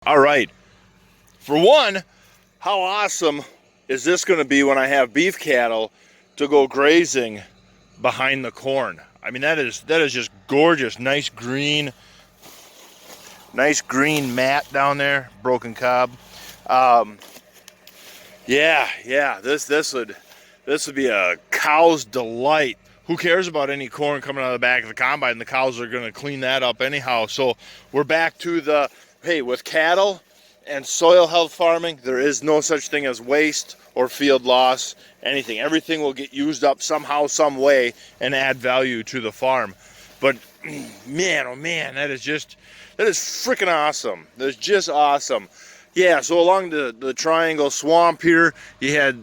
All right. For one, how awesome is this going to be when I have beef cattle to go grazing behind the corn? I mean, that is just gorgeous. Nice green mat down there, broken cob. Yeah. This would be a cow's delight. Who cares about any corn coming out of the back of the combine? The cows are going to clean that up anyhow. So we're back to the, hey, with cattle and soil health farming, there is no such thing as waste or field loss, anything. Everything will get used up somehow, some way, and add value to the farm. But man, oh man, that is freaking awesome. That's just awesome. Yeah, so along the triangle swamp here, you had,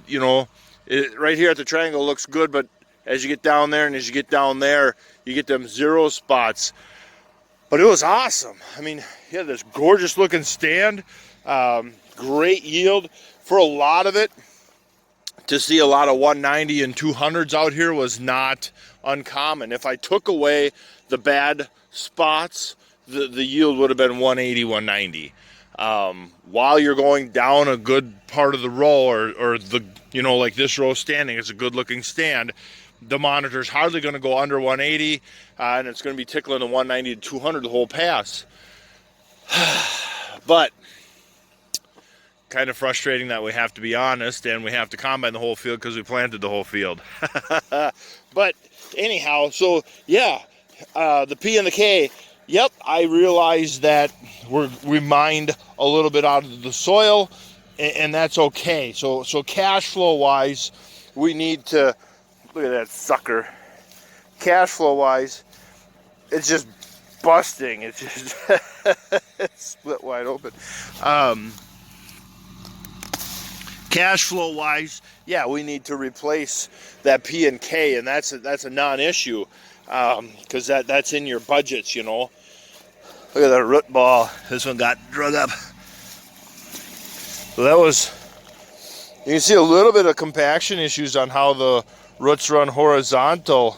right here at the triangle looks good, but as you get down there and as you get down there, you get them zero spots. But it was awesome. I mean, you had this gorgeous looking stand, great yield. For a lot of it, to see a lot of 190 and 200s out here was not uncommon. If I took away the bad spots, the yield would have been 180, 190. While you're going down a good part of the row, or the, like this row standing, it's a good looking stand, the monitor's hardly going to go under 180, and it's going to be tickling the 190 to 200 the whole pass. But kind of frustrating that we have to be honest, and we have to combine the whole field because we planted the whole field. But anyhow, so yeah, the P and the K. Yep, I realize that we mined a little bit out of the soil, and that's okay. So cash flow wise, we need to look at that sucker. Cash flow wise, it's just busting. It's just it's split wide open. Cash flow wise, yeah, we need to replace that P and K, and that's a non-issue. Because that's in your budgets, Look at that root ball. This one got drug up. So you can see a little bit of compaction issues on how the roots run horizontal.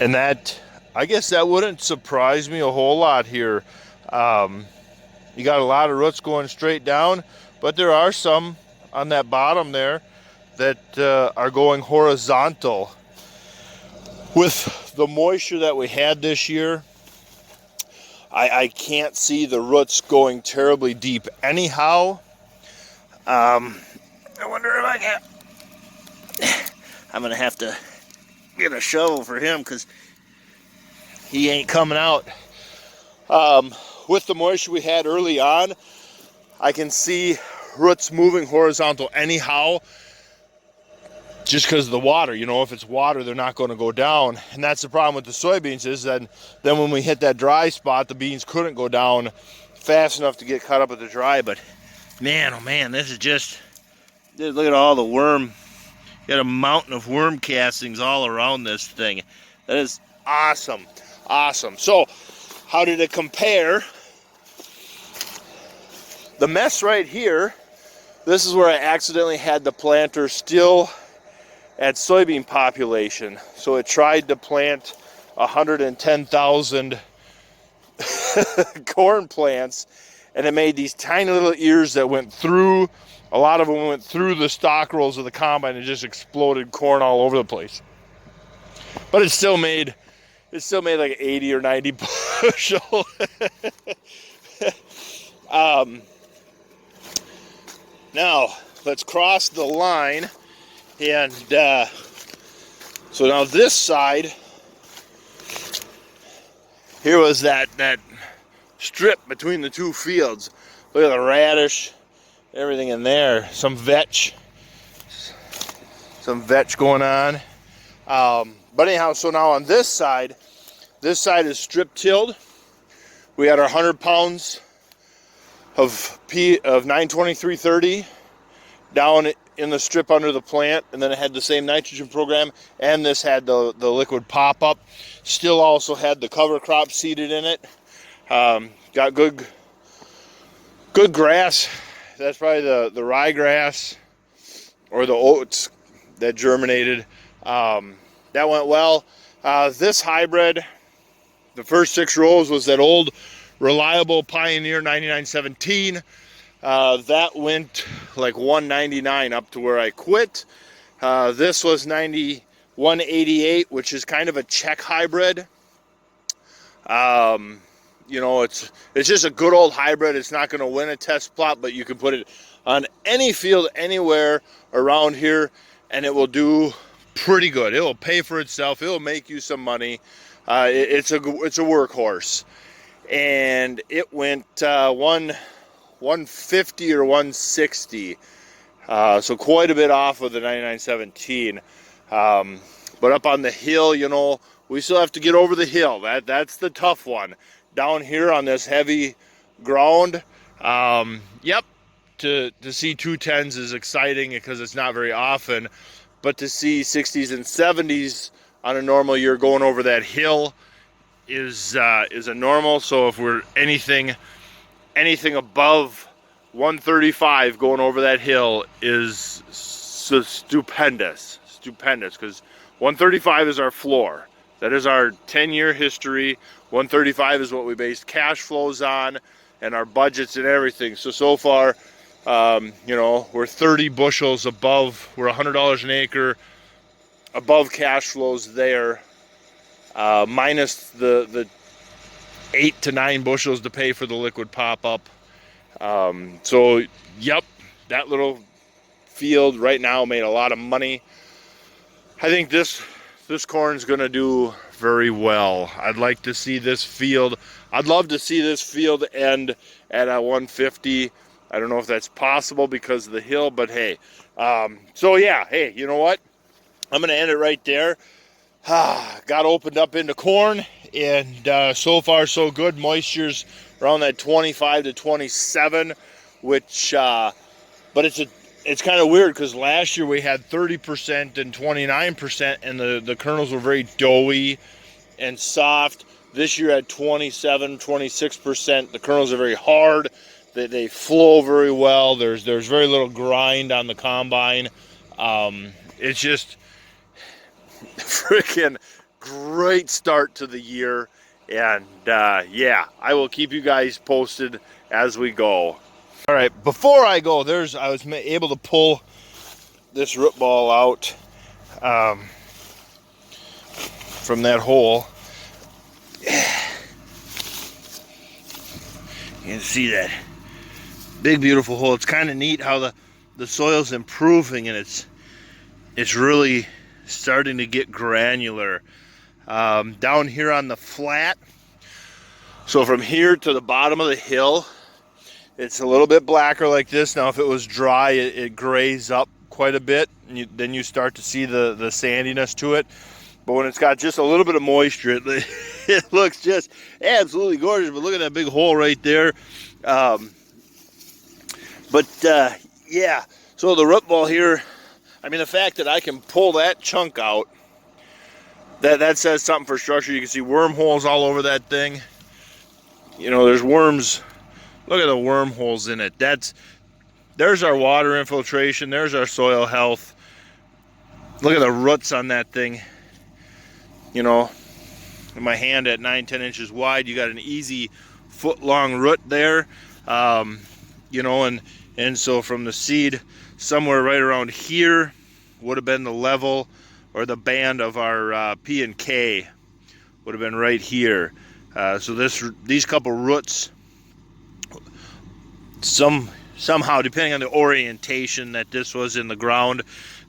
And I guess that wouldn't surprise me a whole lot here. You got a lot of roots going straight down, but there are some on that bottom there that are going horizontal. With the moisture that we had this year, I can't see the roots going terribly deep anyhow. I wonder if I can. I'm going to have to get a shovel for him because he ain't coming out. With the moisture we had early on, I can see roots moving horizontal anyhow. Just because of the water, if it's water, they're not going to go down. And that's the problem with the soybeans, is that then when we hit that dry spot, the beans couldn't go down fast enough to get caught up with the dry. But man, oh man, this is just, look at all the worm. You got a mountain of worm castings all around this thing. That is awesome. Awesome. So how did it compare? The mess right here, this is where I accidentally had the planter still at soybean population. So it tried to plant 110,000 corn plants, and it made these tiny little ears that went through, a lot of them went through the stock rolls of the combine and just exploded corn all over the place. But it still made like 80 or 90 bushel. Now let's cross the line. And so now this side, here was that strip between the two fields. Look at the radish, everything in there. Some vetch going on. But anyhow, so now on this side is strip tilled. We had our 100 pounds of 92330 down in the strip under the plant, and then it had the same nitrogen program, and this had the liquid pop-up. Still also had the cover crop seeded in it. Got good grass. That's probably the ryegrass or the oats that germinated. That went well. This hybrid, the first 6 rows was that old reliable Pioneer 9917. That went like 199 up to where I quit. This was 9188, which is kind of a Czech hybrid. You know, it's just a good old hybrid. It's not going to win a test plot, but you can put it on any field anywhere around here, and it will do pretty good. It will pay for itself. It will make you some money. It's a workhorse, and it went 150 or 160, so quite a bit off of the 9917. But up on the hill, you know, we still have to get over the hill. That's the tough one. Down here on this heavy ground, yep, to see 210s is exciting because it's not very often, but to see 60s and 70s on a normal year going over that hill is a normal. So if we're anything above 135 going over that hill is stupendous, because 135 is our floor. That is our 10-year history. 135 is what we based cash flows on and our budgets and everything. So far, you know, we're 30 bushels above, we're $100 an acre above cash flows there, minus the 8 to 9 bushels to pay for the liquid pop-up. So, yep, that little field right now made a lot of money. I think this corn's going to do very well. I'd like to see this field. I'd love to see this field end at a 150. I don't know if that's possible because of the hill, but hey. So yeah, hey, you know what? I'm going to end it right there. Got opened up into corn, and so far so good. Moisture's around that 25 to 27, which, but it's kind of weird because last year we had 30% and 29%, and the kernels were very doughy and soft. This year at 27, 26%, the kernels are very hard. They flow very well. There's very little grind on the combine. It's just freaking great start to the year, and yeah, I will keep you guys posted as we go. All right, before I go, I was able to pull this root ball out from that hole. You can see that big beautiful hole. It's kind of neat how the soil's improving, and it's really starting to get granular. Down here on the flat, so from here to the bottom of the hill, it's a little bit blacker like this. Now if it was dry, it grays up quite a bit, and then you start to see the sandiness to it. But when it's got just a little bit of moisture, it looks just absolutely gorgeous. But look at that big hole right there. Yeah, so the root ball here, I mean, the fact that I can pull that chunk out, that says something for structure. You can see wormholes all over that thing. You know, there's worms. Look at the wormholes in it. There's our water infiltration. There's our soil health. Look at the roots on that thing. You know, my hand at 9-10 inches wide, you got an easy foot-long root there. You know, and so from the seed, somewhere right around here would have been the level or the band of our P and K would have been right here. So these couple roots, somehow, depending on the orientation that this was in the ground,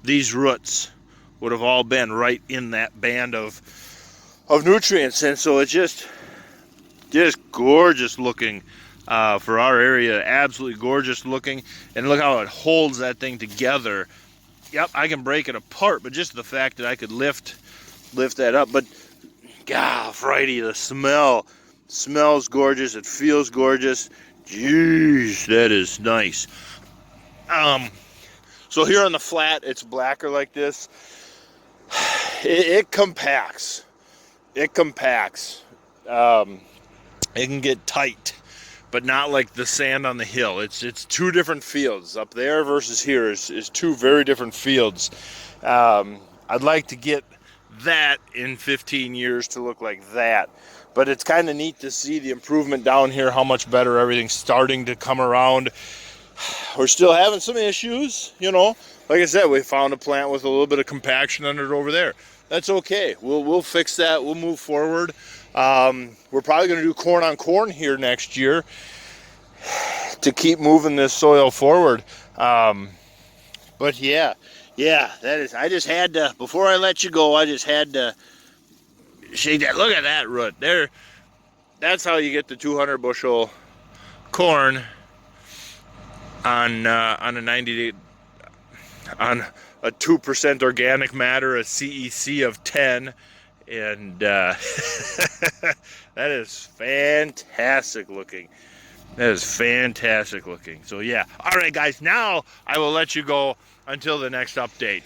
these roots would have all been right in that band of nutrients. And so it's just gorgeous looking for our area. Absolutely gorgeous looking. And look how it holds that thing together. Yep, I can break it apart, but just the fact that I could lift that up. But God, Friday, the smells gorgeous. It feels gorgeous. Jeez, that is nice. So here on the flat, it's blacker like this. It compacts. It compacts. It can get tight, but not like the sand on the hill. It's two different fields. Up there versus here is two very different fields. I'd like to get that in 15 years to look like that. But it's kind of neat to see the improvement down here, how much better everything's starting to come around. We're still having some issues, you know. Like I said, we found a plant with a little bit of compaction under it over there. That's okay. We'll fix that. We'll move forward. We're probably going to do corn on corn here next year to keep moving this soil forward. But yeah, that is. I just had to, before I let you go, I just had to shake that. Look at that root there. That's how you get the 200 bushel corn on a 90 day, on a 2% organic matter, a CEC of 10, and that is fantastic looking. That is fantastic looking. So yeah, all right guys, now I will let you go until the next update.